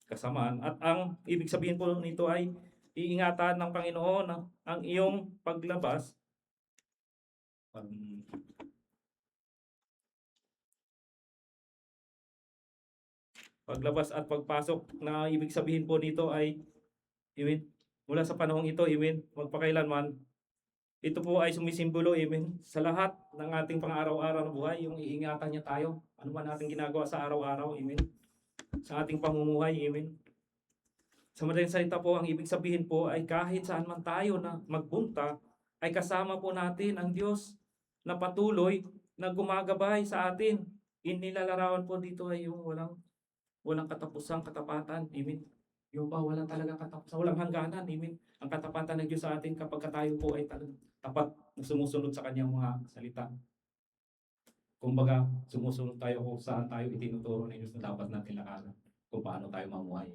kasamaan. At ang ibig sabihin po nito ay iingatan ng Panginoon ang iyong paglabas. Paglabas at pagpasok, na ibig sabihin po nito ay, amen, mula sa panahong ito, amen, magpakailanman, ito po ay sumisimbolo, amen, sa lahat ng ating pang-araw-araw na buhay, yung iingatan niya tayo, ano man ating ginagawa sa araw-araw, amen, sa ating pamumuhay, amen. Sa madaling salita po, ang ibig sabihin po ay kahit saan man tayo na magpunta, ay kasama po natin ang Diyos na patuloy na gumagabay sa atin. Inilalarawan po dito ay yung walang katapusang katapatan. Amen. Yung ba walang talagang katapusan, walang hangganan. Amen. Ang katapatan ng Diyos sa atin kapag tayo po ay tapat na sumusunod sa kanyang mga salita. Kumbaga, sumusunod tayo kung saan tayo itinuturo ng Diyos na dapat natin lakasan. Kung paano tayo mamuhay.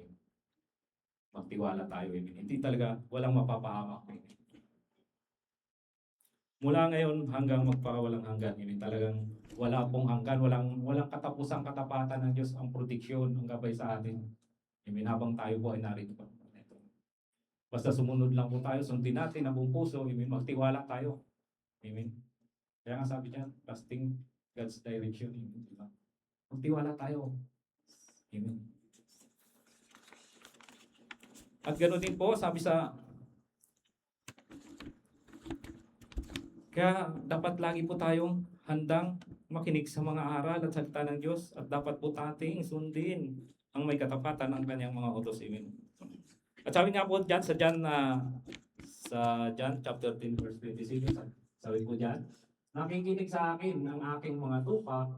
Magtiwala tayo. Hindi talaga, walang mapapahamak. Mula ngayon hanggang magpakawalang hanggan. Talagang wala pong hanggan, walang katapusang katapatan ng Diyos ang proteksyon, ang gabay sa atin. Habang tayo po ay narito pa. Basta sumunod lang po tayo, sundin natin ang buong puso, magtiwala tayo. Amen. Kaya nga sabi niya, trusting God's direction. Diba? Magtiwala tayo. Amen. At ganoon din po, sabi sa kaya dapat lagi po tayong handang makinig sa mga aral at salita ng Diyos at dapat po nating sundin ang may katapatan ng kanyang mga utos. Amen. At sabi nga po dyan sa John chapter 10 verse 26, sabi po dyan, nakikinig sa akin ang aking mga tupa,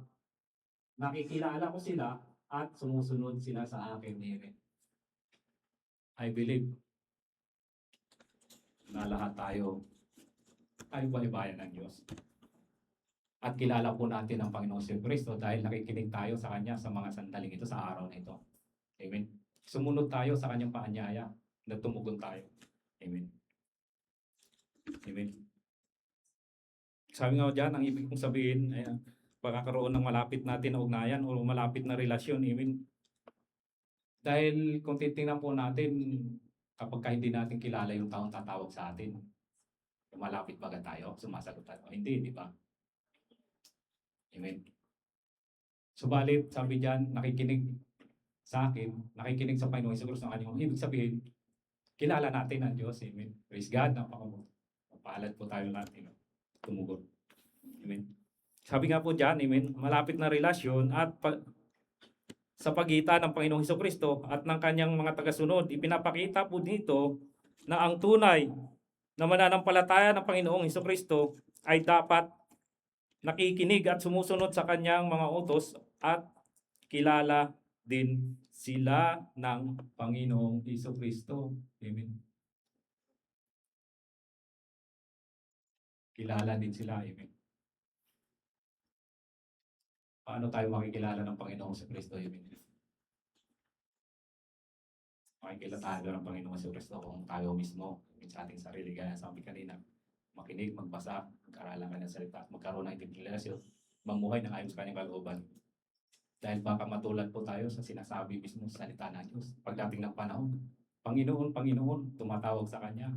nakikilala ko sila at sumusunod sila sa akin. Amen. I believe na lahat tayo ay bayan ng Diyos. At kilala po natin ang Panginoong Kristo dahil nakikinig tayo sa Kanya sa mga sandaling ito, sa araw na ito. Amen. Sumunod tayo sa Kanyang paanyaya na tumugon tayo. Amen. Amen. Sabi nga dyan, ang ibig kong sabihin ay pagkakaroon ng malapit natin na ugnayan o malapit na relasyon. Amen. Dahil kung titingnan po natin, kapag hindi natin kilala yung taong tatawag sa atin, malapit ba tayo? Sumasagot tayo? Hindi, di ba? Amen. Subalit, sabi dyan, nakikinig sa akin, nakikinig sa Panginoong Hesus ng kanyang ibig sabihin, kilala natin ang Diyos. Amen. Praise God. Napapaalad po tayo natin. Tumugon. Amen. Sabi nga po dyan, amen, malapit na relasyon at sa pagitan ng Panginoong Hesukristo at ng kanyang mga tagasunod, ipinapakita po dito na ang tunay na mananampalataya ng Panginoong Hesukristo ay dapat nakikinig at sumusunod sa kanyang mga utos at kilala din sila ng Panginoong Hesukristo. Amen. Kilala din sila. Amen. Paano tayo makikilala ng Panginoong Hesukristo? Amen. Makikilala tayo ng Panginoong Hesukristo kung tayo mismo sa ating sarili. Kaya sabi kanina, makinig, magbasa, mag-aralan ka ng salita, magkaroon ng intimate relasyon, mamuhay ng ayon sa kanyang kalooban. Dahil baka matulad po tayo sa sinasabi mismo sa salita ng Diyos. Pagdating ng panahon, Panginoon, Panginoon, tumatawag sa Kanya.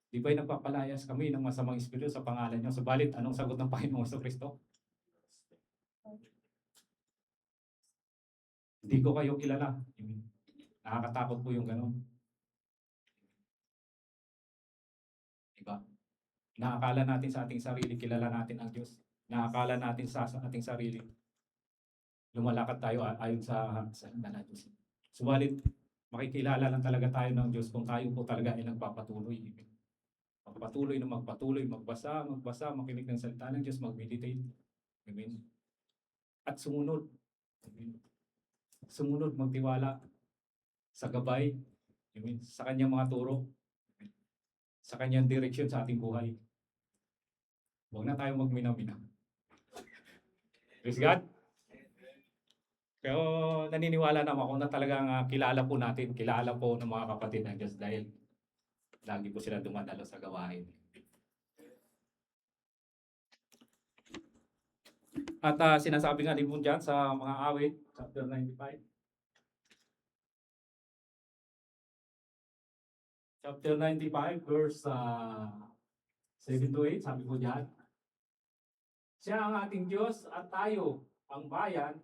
Di ba'y nagpapalayas kami ng masamang espiritu sa pangalan niyo? Subalit, anong sagot ng Panginoong Kristo? Hindi ko kayo kilala. Nakakatakot po yung ganun. Diba? Naakala natin sa ating sarili, kilala natin ang Diyos. Naakala natin sa ating sarili, lumalakad tayo ayon sa salita ng Diyos. Subalit, makikilala lang talaga tayo ng Diyos kung tayo po talaga ay nagpapatuloy. Magpatuloy na magpatuloy, magbasa, makinig ng salita ng Diyos, mag-meditate. Amen. At sumunod. Amen. Sumunod, magtiwala sa gabay, amen, sa kanyang mga turo, amen, sa kanyang direksyon sa ating buhay. Huwag na tayo magminamina. Praise God. Pero naniniwala naman ako na talagang kilala po natin, kilala po ng mga kapatid ng Diyos dahil lagi po sila dumadalo sa gawain. At sinasabi nga din po dyan sa mga awit, chapter 95. Chapter 95, verse 7 to 8, sabi po dyan, siya ang ating Diyos at tayo, ang bayan,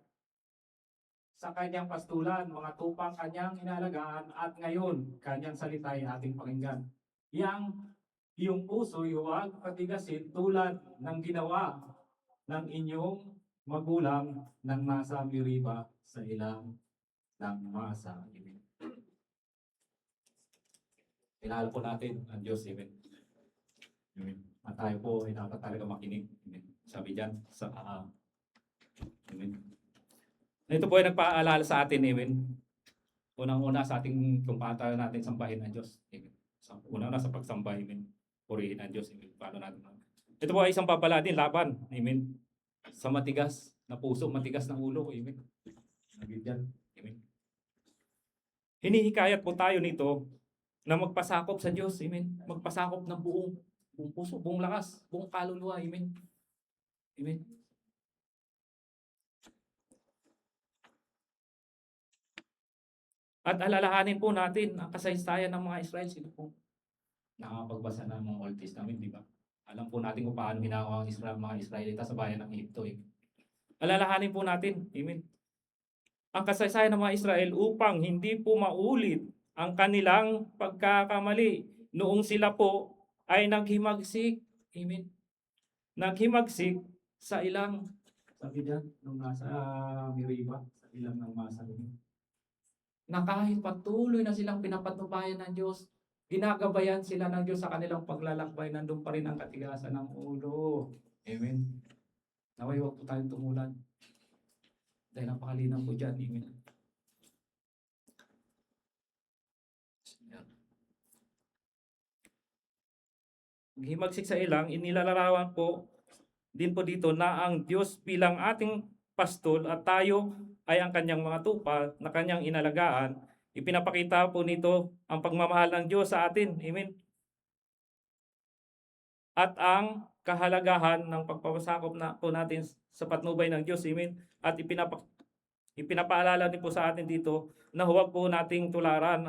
sa kanyang pastulan, mga tupang kanyang inalagaan at ngayon, kanyang salita ay ating pakinggan. Iyong puso'y huwag patigasin tulad ng ginawa ng inyong magulang nang nasa Meriba sa ilang ng masa. Amen. Pinahal po natin ang Diyos. Amen. Amen. At tayo po ay dapat talaga makinig. Amen. Sabi dyan sa Amen. Ito po ay nagpaalala sa atin. Amen. Unang-una sa ating kung paano tayo natin sambahin ang Diyos. Amen. Unang-una sa pagsamba. Amen. purihin ang Diyos. Amen. Paano natin? Ito po ay isang babala din, laban. Amen. Sa matigas na puso, matigas na ulo. Amen. Nabigyan. Amen. Hinihikayat po tayo nito na magpasakop sa Diyos. Amen. Magpasakop ng buong puso, buong lakas, buong kaluluwa. Amen. Amen. At alalahanin po natin ang kasaysayan ng mga Israel. Sino po nakapagbasa ng mga Old Testament, di ba? Alam po natin kung paano ginawa ang mga Israelita sa bayan ng Egypto. Amen. Alalahanin po natin, amen, ang kasaysayan ng mga Israel upang hindi po maulit ang kanilang pagkakamali noong sila po ay naghimagsik. Amen. Naghimagsik sa ilang, sabi dyan, nung nasa Meriba, sa ilang ng masa. Na kahit patuloy na silang pinapatubayan ng Diyos, ginagabayan sila ng Diyos sa kanilang paglalakbay, nandun pa rin ang katigasan ng ulo. Amen. Naway, huwag po tayong tumulan. Dahil napakalinaw po dyan. Amen. Himagsik sa ilang, inilalarawan po din po dito na ang Diyos bilang ating pastol at tayo ay ang kanyang mga tupa na kanyang inalagaan. Ipinapakita po nito ang pagmamahal ng Diyos sa atin. Amen. At ang kahalagahan ng pagpapasakop na po natin sa patnubay ng Diyos. Amen. At ipinapaalala din po sa atin dito na huwag po nating tularan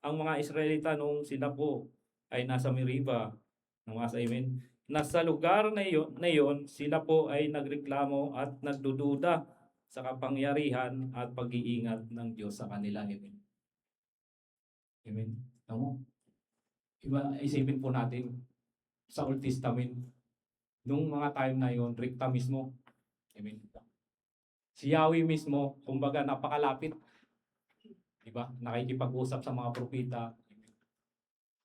ang mga Israelita nung sila po ay nasa Meriba. Amen. Nasa lugar na iyon, sila po ay nagreklamo at nagdududa sa kapangyarihan at pag-iingat ng Diyos sa kanila. Amen. Amen. Tama. Isipin po natin sa Old Testament, nung mga time na yon, rekta mismo. Amen. Si Yahweh mismo, kumbaga napakalapit. Diba? Nakikipag-usap sa mga propeta.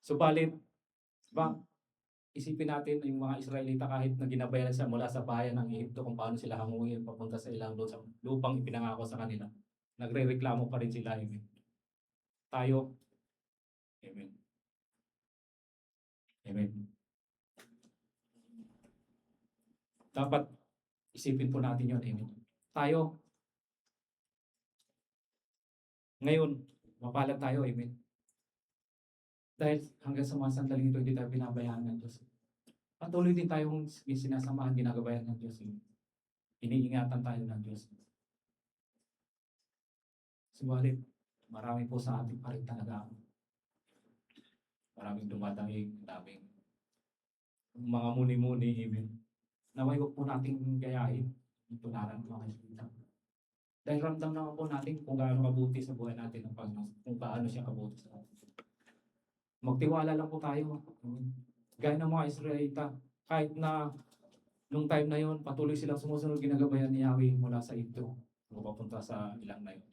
Subalit, diba? Isipin natin yung mga Israelita kahit na ginabayan siya mula sa bayan ng Egypto kung paano sila hangungin papunta sa ilang doon sa lupang ipinangako sa kanila. Nagre-reklamo pa rin sila. Amen. Tayo. Amen. Amen. Dapat isipin po natin yun. Amen. Tayo. Ngayon, mapalag tayo. Amen. Dahil hanggang sa mga sandaling ito, hindi tayo pinabayaan ng Diyos. Patuloy din tayong sinasamahan, ginagabayan ng Diyos. Iniingatan tayo ng Diyos. Subalit, marami po sa ating pa rin talaga. Maraming dumadangig, maraming mga muni-muni, amen. Naway huwag po nating gayahin yung tularan ng mga Israelita. Dahil ramdam naman po natin kung gaano kabuti sa buhay natin ng Panginoon, kung paano siya kabuti sa atin. Magtiwala lang po tayo. Gaya ng mga Israelita, kahit na nung time na yon patuloy silang sumusunod, ginagabayan ni Yahweh mula sa Egypto papunta sa ilang na yun.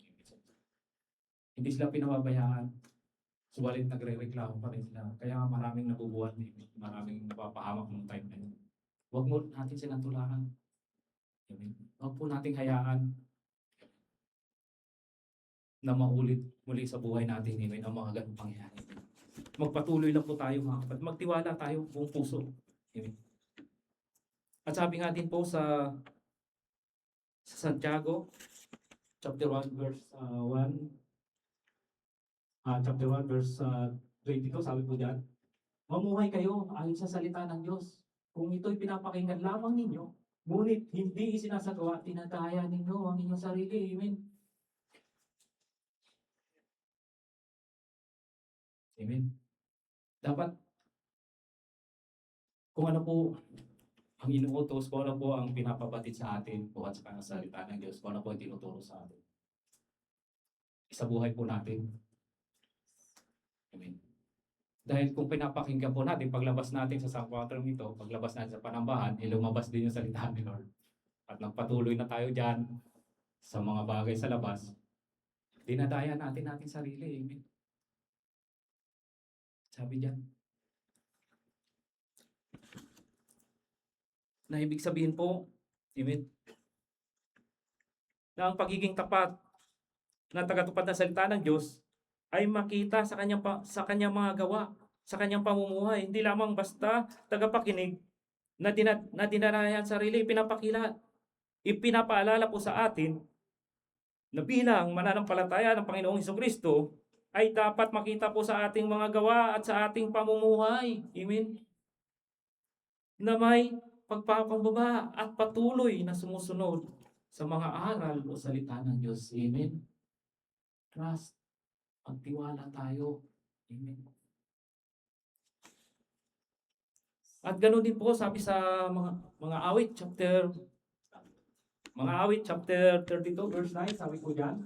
Hindi sila pinababayaan. Subalit nagre-reklamo pa rin sila. Kaya maraming nabubuhat, maraming napapahamak ng time na yun. Huwag mo natin silang tularan. Huwag po nating hayaan na maulit muli sa buhay natin ang mga ganong pangyayari. Magpatuloy lang po tayo mga kapatid. Magtiwala tayo buong puso. Amen. At sabi nga din po sa Santiago chapter 1 verse 22, sabi po diyan, mamuhay kayo ayon sa salita ng Diyos. Kung ito'y pinapakinggan lamang ninyo, ngunit hindi isinasagawa, tinadaya ninyo ang inyong sarili. Amen. Amen. Dapat, kung ano po ang inuutos, kung ano po ang pinapabatid sa atin po at sa salita ng Diyos, kung ano po ang tinuturo sa atin. Sa buhay po natin. Amen. Dahil kung pinapakinggan po natin, paglabas natin sa sanctuary nito, paglabas natin sa panambahan, lumabas din yung salita ni Lord. At nagpatuloy na tayo dyan sa mga bagay sa labas, dinadaya natin sarili. Amen. Sabi dyan. Na ibig sabihin po, amen, na ang pagiging tapat na tagatupad ng salita ng Diyos ay makita sa kanyang mga gawa. sa kanyang pamumuhay. Hindi lamang basta tagapakinig na dinarayan sarili, ipinapaalala po sa atin na bilang mananampalataya ng Panginoong Hesukristo ay dapat makita po sa ating mga gawa at sa ating pamumuhay. Amen. Na may pagpapakumbaba at patuloy na sumusunod sa mga aral o salita ng Diyos. Amen. Trust. Pagtiwala tayo. Amen. At ganoon din po sabi sa mga awit chapter 32 verse 9, sabi po diyan,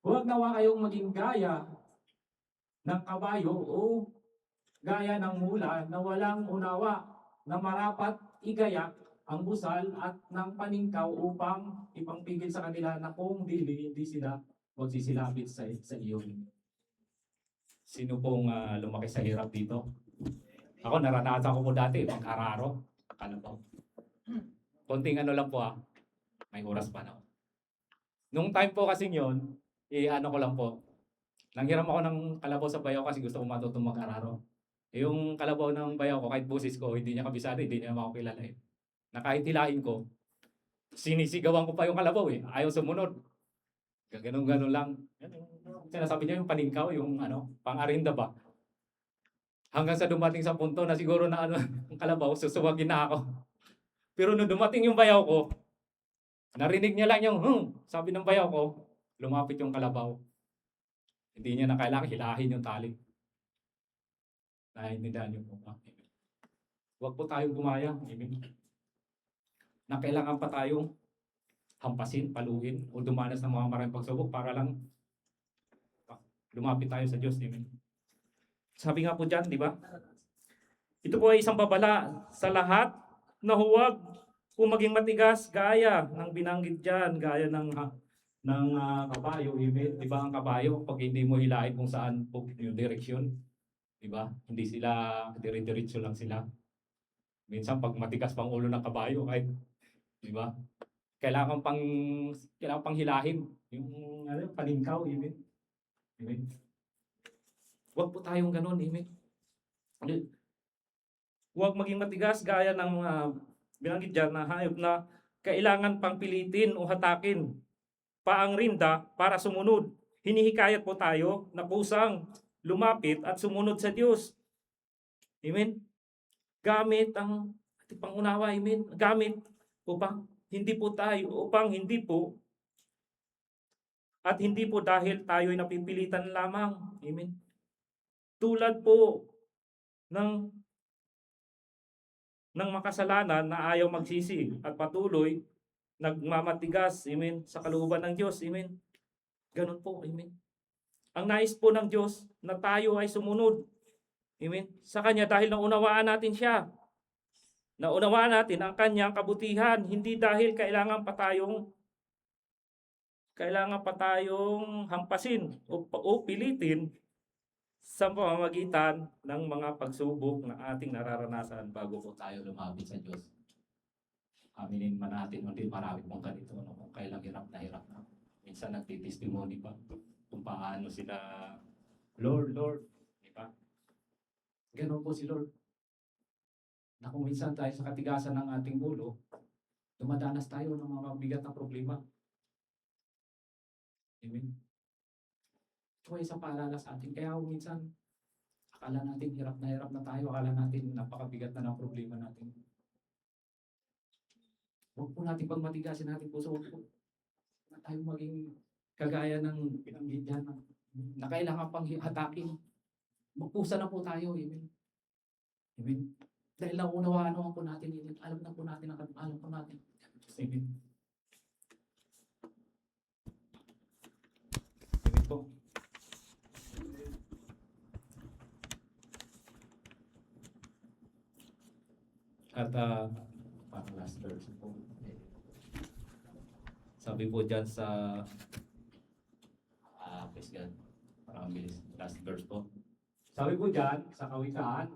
huwag nawa kayong maging gaya ng kabayo o gaya ng mula na walang unawa, na marapat igayak ang busal at ng paningkaw upang ipangpigil sa kanila na kung hindi sila magsisilapit sa iyo. Sino pong lumaki sa hirap dito? Ako, naranasan ko po dati, mag-araro. Akala po. Konting ano lang po may oras pa na. Nung time po kasi yun, ano ko lang po, nanghiram ako ng kalabaw sa bayaw kasi gusto ko matutong mag-araro. Yung kalabaw ng bayaw ko, kahit busis ko, hindi niya kabisado, hindi niya ako kilala eh. Na kahit hilahin ko, sinisigawan ko pa yung kalabaw eh. Ayaw sumunod. Ganun-ganun lang. Sinasabi niya yung paningkaw, yung pang-arinda ba. Hanggang sa dumating sa punto na siguro na ang kalabaw, susuwagin na ako. Pero nung dumating yung bayaw ko, narinig niya lang yung, sabi ng bayaw ko, lumapit yung kalabaw. Hindi niya na kailangan hilahin yung tali. Naintindihan niyo po ba? Huwag po tayong gumaya. Amen. Na kailangan pa tayong hampasin, paluin, o dumanas ng mga maraming pagsubok para lang lumapit tayo sa Diyos. Amen. Sabi nga po dyan, di ba? Ito po ay isang babala sa lahat na huwag kung maging matigas gaya ng binanggit dyan, gaya ng kabayo. Amen. Di ba ang kabayo, pag hindi mo hilahin kung saan po yung direksyon, di ba? Hindi sila, dire-diretso lang sila. Minsan pag matigas pang ulo ng kabayo, kahit, di ba? Kailangan pang hilahin yung paningkaw, amen. Amen. Huwag po tayong ganun, amen. Huwag maging matigas gaya ng binanggit dyan na hayop na kailangan pang pilitin o hatakin pa ang rinda para sumunod. Hinihikayat po tayo na kusang lumapit at sumunod sa Diyos. Amen. Gamit ang ating pangunawa, amen. Gamit upang hindi po at hindi po dahil tayo'y napipilitan lamang. Amen. Tulad po ng makasalanan na ayaw magsisi at patuloy nagmamatigas, amen, sa kalooban ng Diyos, amen. Ganun po, amen. Ang nais po ng Diyos na tayo ay sumunod, amen, sa Kanya dahil naunawaan natin siya. Naunawaan natin ang Kanyang kabutihan, hindi dahil kailangan pa tayong hampasin o pilitin sa pamamagitan ng mga pagsubok na ating nararanasan bago po tayo lumapit sa Diyos. Aminin man natin, hindi marami pong ganito, kung kailang hirap na. Minsan nagtitestimony pa kung paano sila, Lord, di ba? Ganun po si Lord. Na kung minsan tayo sa katigasan ng ating ulo, dumadanas tayo ng mga mabigat na problema. Amen. Ito ay isang paalala sa atin. Kaya minsan, akala natin hirap na tayo, akala natin napakabigat na ng problema natin. Huwag po natin pagmatigasin natin puso. Huwag po na tayo maging kagaya ng binanggit dyan na kailangan pang hatakin. Magpusa na po tayo. Amen. Amen. Dahil naunawaan po natin, alam po natin. Amen. Amen po. At parang last verse po. Sabi po dyan sa please God, parang bilis, last verse po. Sabi po dyan sa Kawikaan,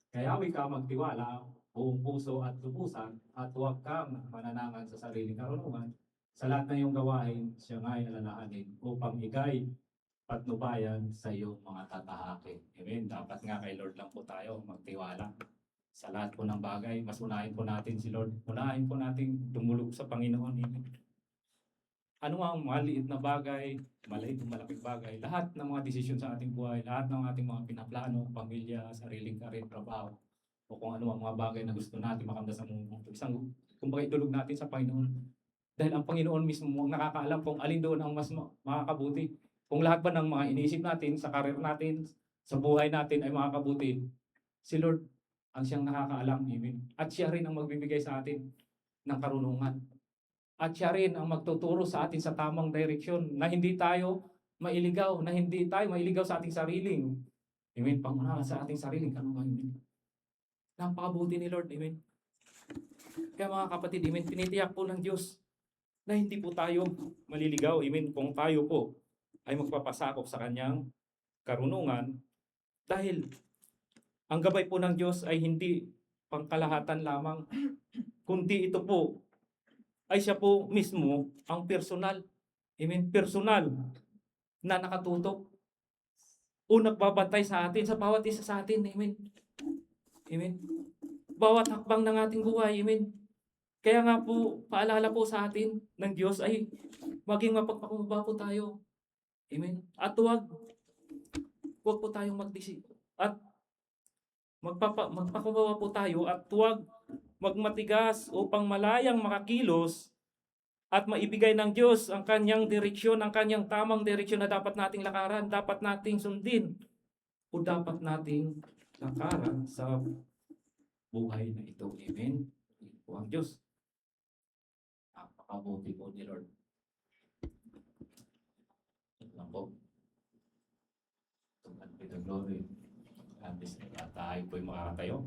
kaya ka magtiwala, buong puso at lubusan, at huwag kang mananangan sa sariling karunungan. Sa lahat ng iyong gawain, siya nga'y alalahanin upang ikay patnubayan sa iyong mga tatahakin. Amen. Dapat nga kay Lord lang po tayo magtiwala. Sa lahat po ng bagay, mas unahin po natin si Lord. Unahin po natin dumulog sa Panginoon. Amen. Ano ang maliit na bagay, maliit o malaking bagay, lahat ng mga desisyon sa ating buhay, lahat ng ating mga pinaplano, pamilya, sariling karir, trabaho, o kung ano ang mga bagay na gusto natin makamda sa mundo. Isang, kumbaga idulog natin sa Panginoon. Dahil ang Panginoon mismo ang nakakaalam kung alin doon ang mas makakabuti. Kung lahat ba ng mga iniisip natin sa karir natin, sa buhay natin ay makakabuti, si Lord ang siyang nakakaalam. Amen. At siya rin ang magbibigay sa atin ng karunungan. At siya rin ang magtuturo sa atin sa tamang direksyon na hindi tayo mailigaw, na hindi tayo mailigaw sa ating sariling. Amen. Pangunahan sa ating sariling karunungan. Amen. Napakabuti ni Lord. Amen. Kaya mga kapatid, amen, tinitiyak po ng Diyos na hindi po tayo maliligaw. Amen. Kung tayo po ay magpapasakop sa kanyang karunungan dahil ang gabay po ng Diyos ay hindi pangkalahatan lamang, kundi ito po ay siya po mismo ang personal. Amen. Personal na nakatutok o nagbabantay sa atin, sa bawat isa sa atin. Amen. Amen. Bawat hakbang ng ating buhay. Amen. Kaya nga po, paalala po sa atin ng Diyos ay maging mapagpakumbaba po tayo. Amen. At huwag po tayong at magpakumbaba po tayo at huwag magmatigas upang malayang makakilos at maibigay ng Diyos ang kanyang direksyon, ang kanyang tamang direksyon na dapat nating lakaran, dapat nating sundin, o dapat nating lakaran sa buhay na ito. Amen. Ito po ang Diyos. Napakabuti po ni Lord. Ito lang po. To God be the glory. At tayo po'y makakatayo.